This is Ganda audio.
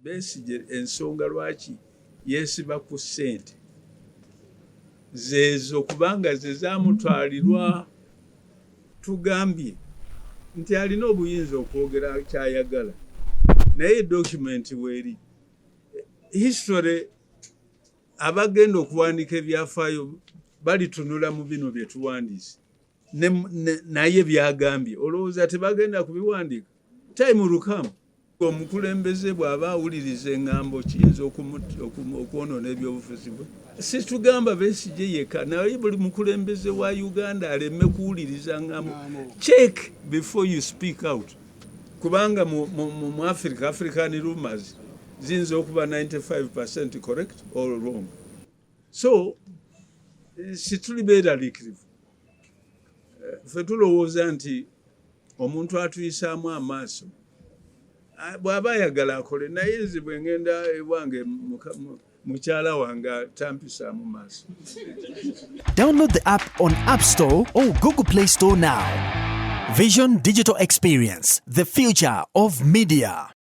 Besigye ensonga lwaki yeesiba ku ssente zeezo kubanga ze zaamutwalirwa. Tugambye nti alina obuyinza okwogera kyayagala naye document weeri history abagenda okuwandiika ebyafaayo balitunula mu bino bye tuwandiise naye byagambye olowooza tebagenda kubiwandiika. Time will come omukulembeze bw'aba awuliriza eŋŋambo kiyinza okwonoona ebyobufuzi bwe. Si tugamba Besigye yekka naye buli mukulembeze wa Uganda aleme kuwuliriza ŋŋambo. Check before you speak out kubanga mu African rumors ziyinza okuba 95% correct or wrong. So situli beeraliikirivu. Ffe tulowooza nti omuntu atuyisaamu amaaso bw'aba ayagala akole naye nze bwe ngenda ewange mukyala wange tampisaamu maaso. Download the app on App Store or Google Play Store now. Vision Digital Experience, the future of media.